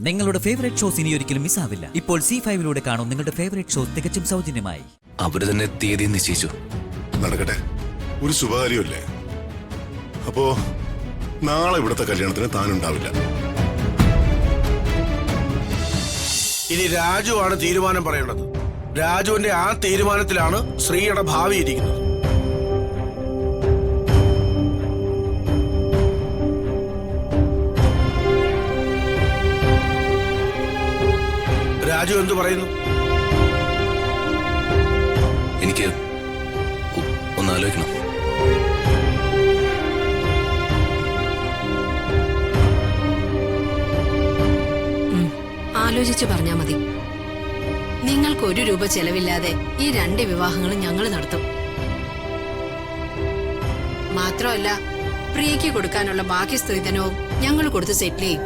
നിങ്ങളുടെ favourite shows ഇനി ഒരിക്കലും മിസ്സാവില്ല. ഇപ്പോൾ C5 കാണും നിങ്ങളുടെ ഫേവറേറ്റ് ഷോസ് തികച്ചും സൗജന്യമായി. അവര് തന്നെ തീയതി നിശ്ചയിച്ചു. നടക്കട്ടെ, ഒരു ശുഭകാര്യമല്ലേ. അപ്പോ നാളെ ഇവിടുത്തെ കല്യാണത്തിന് താനുണ്ടാവില്ല. ഇനി രാജുവാണ് തീരുമാനം പറയേണ്ടത്. രാജുവിന്റെ ആ തീരുമാനത്തിലാണ് ശ്രീയുടെ ഭാവി ഇരിക്കുന്നത്. രാജു എന്തു പറയുന്നു? എനിക്ക് ഒന്നാലോചിക്കണം. ആലോചിച്ച് പറഞ്ഞാ മതി. നിങ്ങൾക്ക് 1 രൂപ ചെലവില്ലാതെ ഈ 2 വിവാഹങ്ങളും ഞങ്ങൾ നടത്തും. മാത്രമല്ല, പ്രിയയ്ക്ക് കൊടുക്കാനുള്ള ബാക്കി സ്ത്രീധനവും ഞങ്ങൾ കൊടുത്ത് സെറ്റിൽ ചെയ്യും.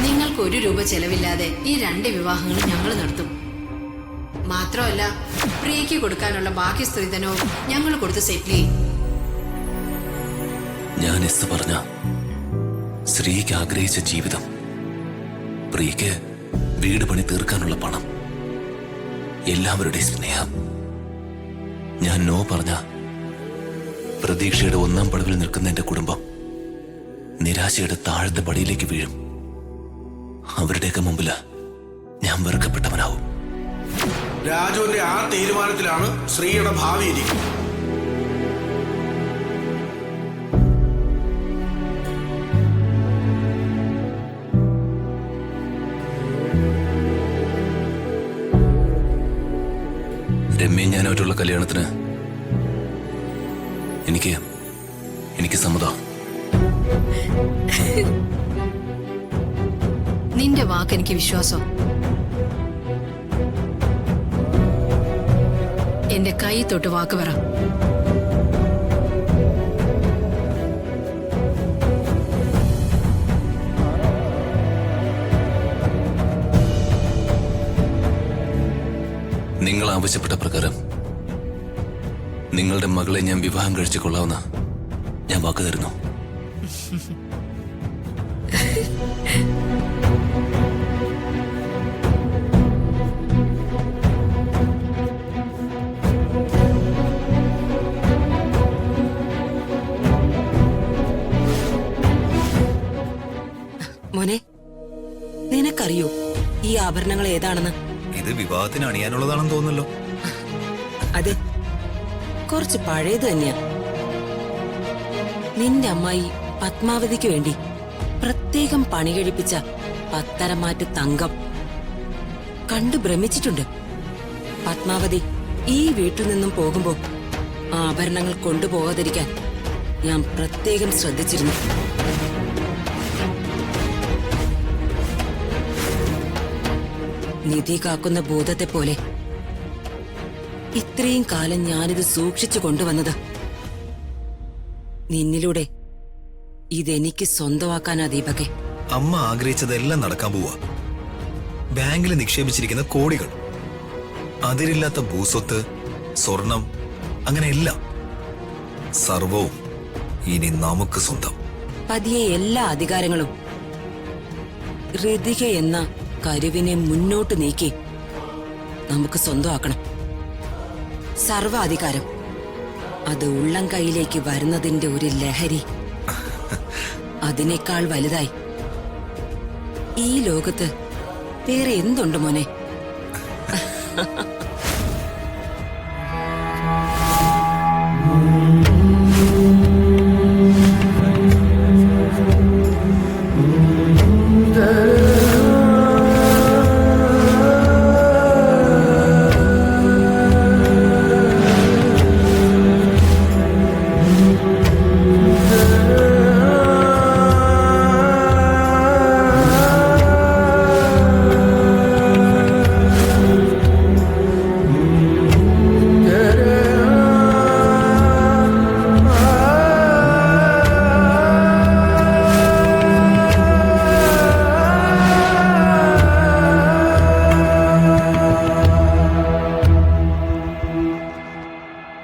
നിങ്ങൾക്ക് 1 രൂപ ചെലവില്ലാതെ ഈ 2 വിവാഹങ്ങളും ഞങ്ങൾ നടത്തും. മാത്രമല്ല, പ്രിയയ്ക്ക് കൊടുക്കാനുള്ള ബാക്കി സ്ത്രീധനവും ഞങ്ങൾ കൊടുത്ത് സെറ്റിൽ ചെയ്യും. ഞാൻ എസ് പറഞ്ഞ ശ്രീക്ക് ആഗ്രഹിച്ച ജീവിതം, പ്രിയക്ക് വീട് പണി തീർക്കാനുള്ള പണം, എല്ലാവരുടെയും സ്നേഹം. ഞാൻ നോ പറഞ്ഞ പ്രതീക്ഷയുടെ 1-ാം പടവിൽ നിൽക്കുന്ന എന്റെ കുടുംബം നിരാശയുടെ താഴത്തെ പടിയിലേക്ക് വീഴും. അവരുടെയൊക്കെ മുമ്പില് ഞാൻ വെറുക്കപ്പെട്ടവനാവും. രാജുവിന്റെ ആ തീരുമാനത്തിലാണ് ശ്രീയുടെ ഭാവി ഇരിക്കുന്നത്. രമ്യ ഞാനായിട്ടുള്ള കല്യാണത്തിന് എനിക്ക് സമ്മതം. നിന്റെ വാക്ക് എനിക്ക് വിശ്വാസം. എന്റെ കൈ തൊട്ട് വാക്ക് പറ. നിങ്ങൾ ആവശ്യപ്പെട്ട പ്രകാരം നിങ്ങളുടെ മകളെ ഞാൻ വിവാഹം കഴിച്ചു കൊള്ളാവുന്ന ഞാൻ വാക്ക് തരുന്നു. മോനെ, നിനക്കറിയോ ഈ ആഭരണങ്ങൾ ഏതാണെന്ന്? ഇത് വിവാഹത്തിന് അണിയാനുള്ളതാണെന്ന് തോന്നുന്നല്ലോ. അതെ, കുറച്ച് പഴയത് തന്നെയാ. നിന്റെ അമ്മായി പത്മാവതിക്ക് വേണ്ടി പ്രത്യേകം പണി കഴിപ്പിച്ച 10 തങ്കം. കണ്ടു ഭ്രമിച്ചിട്ടുണ്ട്. പത്മാവതി ഈ വീട്ടിൽ നിന്നും പോകുമ്പോ ആഭരണങ്ങൾ കൊണ്ടുപോകാതിരിക്കാൻ ഞാൻ പ്രത്യേകം ശ്രദ്ധിച്ചിരുന്നു. നിധി കാക്കുന്ന ഭൂതത്തെ പോലെ ഇത്രയും കാലം ഞാനിത് സൂക്ഷിച്ചു കൊണ്ടുവന്നത് നിന്നിലൂടെ ഇതെനിക്ക് സ്വന്തമാക്കാനാ ദീപകെ. അമ്മ ആഗ്രഹിച്ചതെല്ലാം നടക്കാൻ പോവാ. ബാങ്കിൽ നിക്ഷേപിച്ചിരിക്കുന്ന കോടികൾ, അതിരില്ലാത്ത ഭൂസ്വത്ത്, സ്വർണം, അങ്ങനെ എല്ലാം, സർവവും ഇനി നമുക്ക് സ്വന്തം. പതിയെ എല്ലാ അധികാരങ്ങളും ഋതിക എന്ന കരുവിനെ മുന്നോട്ട് നീക്കി നമുക്ക് സ്വന്തമാക്കണം. സർവാധികാരം അത് ഉള്ളം കൈയിലേക്ക് വരുന്നതിന്റെ ഒരു ലഹരി. അതിനേക്കാൾ വലുതായി ഈ ലോകത്ത് വേറെ എന്തുണ്ട് മോനെ?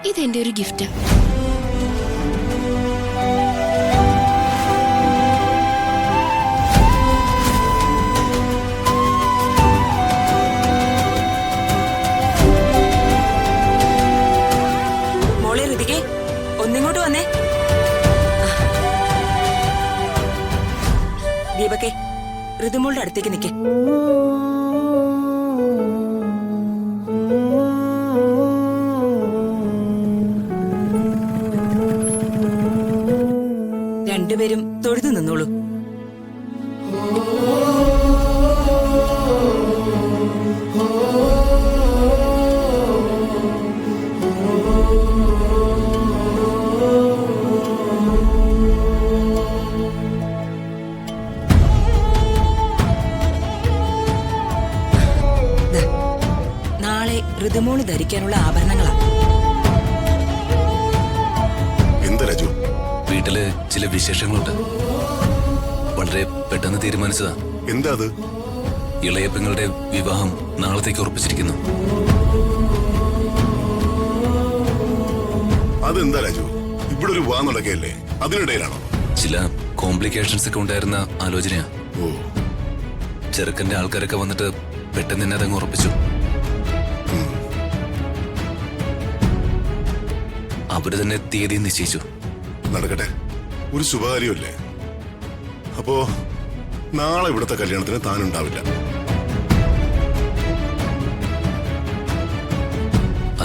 ഇതെന്റെ ഒരു ഗിഫ്റ്റാ. മോളെ ഋതികെ, ഒന്നിങ്ങോട്ട് വന്നേ. ദീപകെ, ഋതുമോളുടെ അടുത്തേക്ക് നിൽക്കേ. രണ്ടുപേരും തൊഴുതു നിന്നോളൂ. ദാ, നാളെ ഋതുമോള് ധരിക്കാനുള്ള ആഭരണങ്ങളാ. എന്താ രാജു? വീട്ടില് ചില വിശേഷങ്ങളുണ്ട്. വളരെ പെട്ടെന്ന് തീരുമാനിച്ചതാ. എന്താ അത്? ഇളയ പെങ്ങളുടെ വിവാഹം നാളത്തേക്ക് ഉറപ്പിച്ചിരിക്കുന്നു. അതെന്താ രാജു? ഇവിടെ ഒരു വാ നടക്കുകയല്ലേ, അതിനിടയിലാണോ? ചില കോംപ്ലിക്കേഷൻസ് ഒക്കെ ഉണ്ടായിരുന്ന ആലോചനയാ. ഓ, ചെറുക്കന്റെ ആൾക്കാരൊക്കെ വന്നിട്ട് പെട്ടെന്ന് തന്നെ അതങ്ങ് ഉറപ്പിച്ചു. അവര് തന്നെ തീയതി നിശ്ചയിച്ചു. നടക്കട്ടെ, ഒരു ശുഭകാര്യമല്ലേ. അപ്പോ നാളെ ഇവിടുത്തെ കല്യാണത്തിന് താനുണ്ടാവില്ല.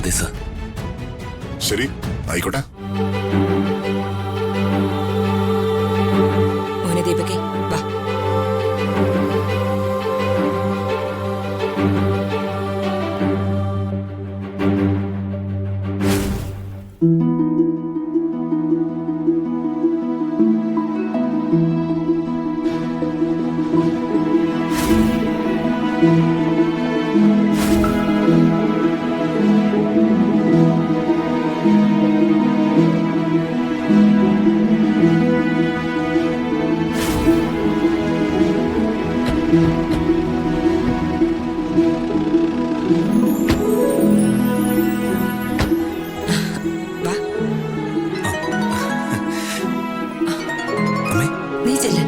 അതെ സർ. ശരി, ആയിക്കോട്ടെ. മോനെ ദീപകെ, വാ. വാ. അമ്മേ, നീ ചെല്ല.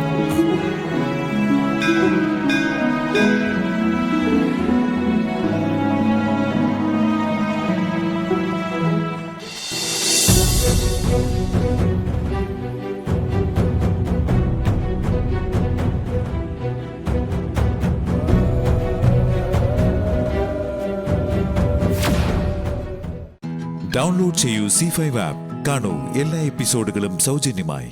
ഡൗൺലോഡ് ചെയ്യൂ C5 ആപ്പ്. കാണൂ എല്ലാ എപ്പിസോഡുകളും സൗജന്യമായി.